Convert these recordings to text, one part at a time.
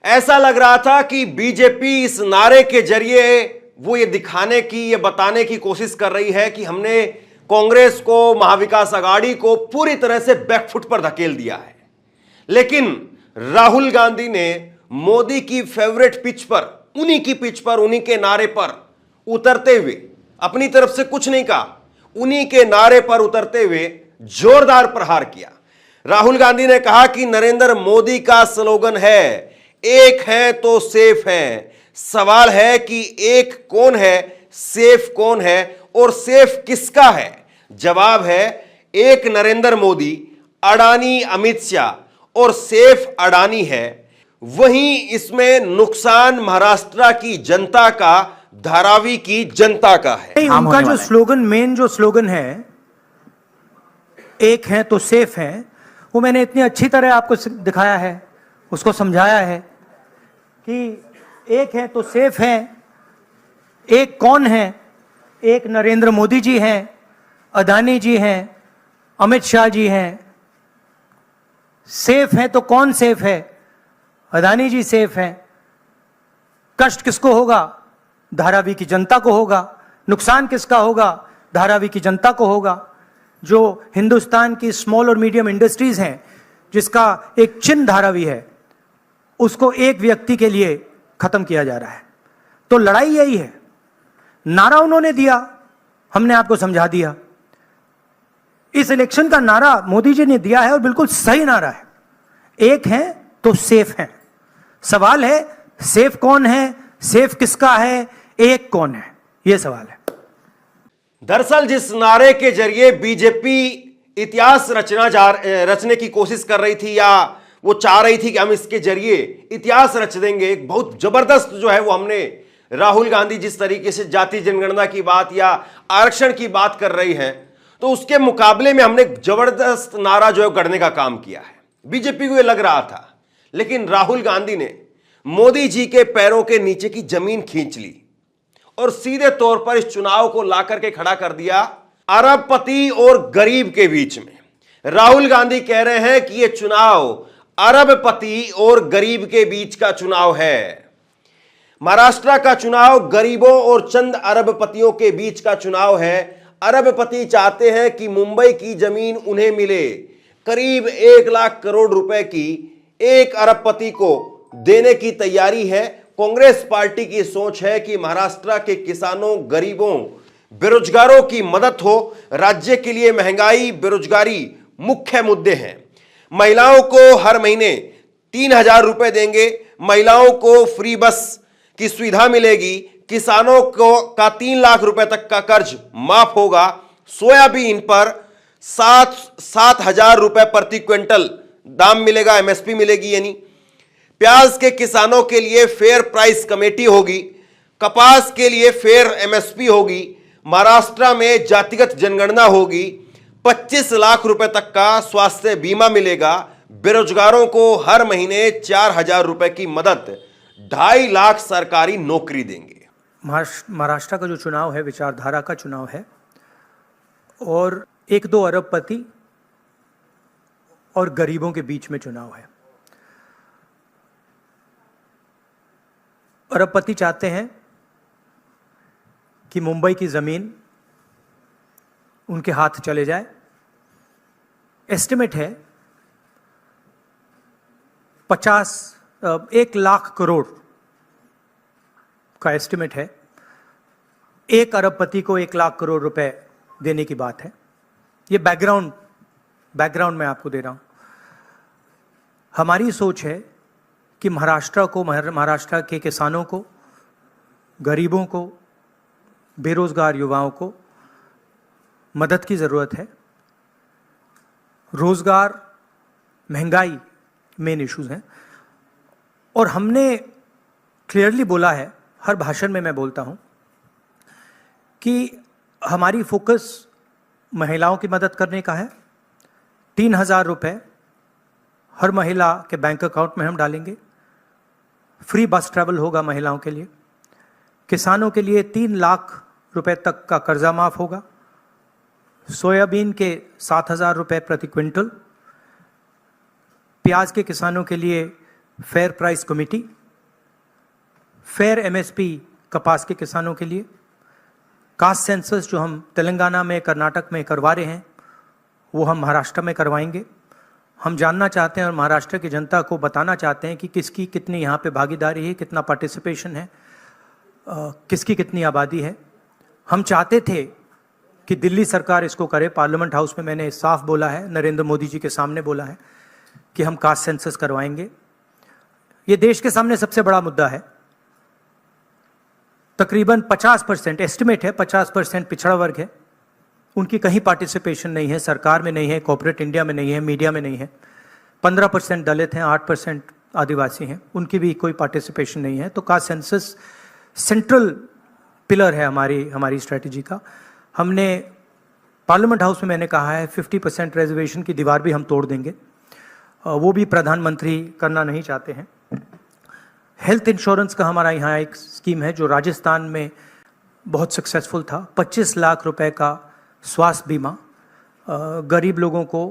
ऐसा लग रहा था कि बीजेपी इस नारे के जरिए वो ये दिखाने की, ये बताने की कोशिश कर रही है कि हमने कांग्रेस को, महाविकास आघाड़ी को पूरी तरह से बैकफुट पर धकेल दिया है। लेकिन राहुल गांधी ने मोदी की फेवरेट पिच पर, उन्हीं की पिच पर, उन्हीं के नारे पर उतरते हुए अपनी तरफ से कुछ नहीं कहा, उन्हीं के नारे पर उतरते हुए जोरदार प्रहार किया। राहुल गांधी ने कहा कि नरेंद्र मोदी का स्लोगन है, एक है तो सेफ है। सवाल है कि एक कौन है, सेफ कौन है और सेफ किसका है? जवाब है एक नरेंद्र मोदी, अडानी अमित शाह और सेफ अडानी है। वहीं इसमें नुकसान महाराष्ट्र की जनता का, धारावी की जनता का है। उनका जो स्लोगन, मेन जो स्लोगन है, एक है तो सेफ है, वो मैंने इतनी अच्छी तरह आपको दिखाया है, उसको समझाया है कि एक है तो सेफ है। एक कौन है? एक नरेंद्र मोदी जी हैं, अदानी जी हैं, अमित शाह जी हैं। सेफ है तो कौन सेफ है? अदानी जी सेफ हैं। कष्ट किसको होगा? धारावी की जनता को होगा। नुकसान किसका होगा? धारावी की जनता को होगा। जो हिंदुस्तान की स्मॉल और मीडियम इंडस्ट्रीज हैं, जिसका एक चिन्ह धारावी है, उसको एक व्यक्ति के लिए खत्म किया जा रहा है। तो लड़ाई यही है। नारा उन्होंने दिया, हमने आपको समझा दिया। इस इलेक्शन का नारा मोदी जी ने दिया है और बिल्कुल सही नारा है, एक है तो सेफ है। सवाल है सेफ कौन है, सेफ किसका है, एक कौन है, यह सवाल है। दरअसल जिस नारे के जरिए बीजेपी इतिहास रचने की कोशिश कर रही थी, या वो चाह रही थी कि हम इसके जरिए इतिहास रच देंगे, एक बहुत जबरदस्त जो है वो हमने, राहुल गांधी जिस तरीके से जाति जनगणना की बात या आरक्षण की बात कर रही है, तो उसके मुकाबले में हमने जबरदस्त नारा जो है गढ़ने का काम किया है। बीजेपी को ये लग रहा था, लेकिन राहुल गांधी ने मोदी जी के पैरों के नीचे की जमीन खींच ली और सीधे तौर पर इस चुनाव को ला करके खड़ा कर दिया अरबपति और गरीब के बीच में। राहुल गांधी कह रहे हैं कि यह चुनाव अरबपति और गरीब के बीच का चुनाव है। महाराष्ट्र का चुनाव गरीबों और चंद अरबपतियों के बीच का चुनाव है। अरबपति चाहते हैं कि मुंबई की जमीन उन्हें मिले, करीब 1 लाख करोड़ रुपए की एक अरबपति को देने की तैयारी है। कांग्रेस पार्टी की सोच है कि महाराष्ट्र के किसानों, गरीबों, बेरोजगारों की मदद हो। राज्य के लिए महंगाई, बेरोजगारी मुख्य मुद्दे हैं। महिलाओं को हर महीने 3,000 रुपए देंगे, महिलाओं को फ्री बस की सुविधा मिलेगी, किसानों को का 3 लाख रुपए तक का कर्ज माफ होगा, सोयाबीन पर 7,000 रुपए प्रति क्विंटल दाम मिलेगा, एमएसपी मिलेगी। यानी प्याज के किसानों के लिए फेयर प्राइस कमेटी होगी, कपास के लिए फेयर एमएसपी होगी, महाराष्ट्र में जातिगत जनगणना होगी, 25 लाख रुपए तक का स्वास्थ्य बीमा मिलेगा, बेरोजगारों को हर महीने 4,000 रुपए की मदद, 2.5 लाख सरकारी नौकरी देंगे। महाराष्ट्र का जो चुनाव है विचारधारा का चुनाव है और 1-2 अरबपति और गरीबों के बीच में चुनाव है। अरबपति चाहते हैं कि मुंबई की जमीन उनके हाथ चले जाए। एस्टिमेट है 1 लाख करोड़ का एस्टिमेट है। एक अरबपति को 1 लाख करोड़ रुपए देने की बात है। ये बैकग्राउंड मैं आपको दे रहा हूं। हमारी सोच है कि महाराष्ट्र के किसानों को, गरीबों को, बेरोजगार युवाओं को मदद की ज़रूरत है। रोजगार, महंगाई मेन इश्यूज हैं और हमने क्लियरली बोला है, हर भाषण में मैं बोलता हूं कि हमारी फोकस महिलाओं की मदद करने का है। 3,000 रुपए हर महिला के बैंक अकाउंट में हम डालेंगे। फ्री बस ट्रैवल होगा महिलाओं के लिए। किसानों के लिए 3 लाख रुपए तक का कर्जा माफ होगा। सोयाबीन के 7,000 रुपए प्रति क्विंटल। प्याज के किसानों के लिए fair price committee, fair MSP कपास के किसानों के लिए, कास्ट सेंसस जो हम तेलंगाना में, कर्नाटक में करवा रहे हैं वो हम महाराष्ट्र में करवाएंगे। हम जानना चाहते हैं और महाराष्ट्र की जनता को बताना चाहते हैं कि किसकी कितनी यहाँ पे भागीदारी है, कितना पार्टिसिपेशन है, किसकी कितनी आबादी है। हम चाहते थे कि दिल्ली सरकार इसको करे। पार्लियामेंट हाउस में मैंने साफ बोला है, नरेंद्र मोदी जी के सामने बोला है कि हम कास्ट सेंसस करवाएंगे। ये देश के सामने सबसे बड़ा मुद्दा है। तकरीबन 50% एस्टिमेट है, 50% पिछड़ा वर्ग है, उनकी कहीं पार्टिसिपेशन नहीं है, सरकार में नहीं है, कॉर्पोरेट इंडिया में नहीं है, मीडिया में नहीं है। 15% दलित हैं, 8% आदिवासी हैं, उनकी भी कोई पार्टिसिपेशन नहीं है। तो कास्ट सेंसस सेंट्रल पिलर है हमारी स्ट्रेटजी का। हमने पार्लियामेंट हाउस में मैंने कहा है 50% रिजर्वेशन की दीवार भी हम तोड़ देंगे, वो भी प्रधानमंत्री करना नहीं चाहते हैं। हेल्थ इंश्योरेंस का हमारा यहाँ एक स्कीम है जो राजस्थान में बहुत सक्सेसफुल था। 25 लाख रुपए का स्वास्थ्य बीमा गरीब लोगों को,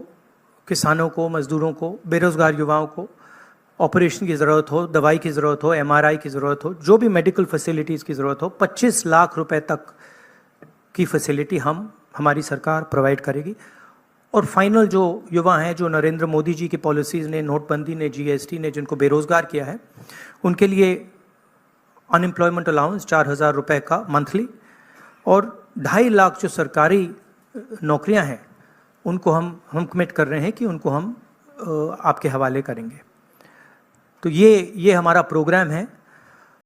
किसानों को, मजदूरों को, बेरोजगार युवाओं को ऑपरेशन की ज़रूरत हो, दवाई की ज़रूरत हो, MRI की ज़रूरत हो, जो भी मेडिकल फैसिलिटीज़ की ज़रूरत हो, 25 लाख रुपए तक की फैसिलिटी हमारी सरकार प्रोवाइड करेगी। और फाइनल जो युवा हैं, जो नरेंद्र मोदी जी की पॉलिसीज़ ने, नोटबंदी ने, GST ने जिनको बेरोज़गार किया है, उनके लिए अनएम्प्लॉयमेंट अलाउंस 4,000 रुपये का मंथली, और 2.5 लाख जो सरकारी नौकरियां हैं उनको हम कमिट कर रहे हैं कि उनको हम आपके हवाले करेंगे। तो ये हमारा प्रोग्राम है।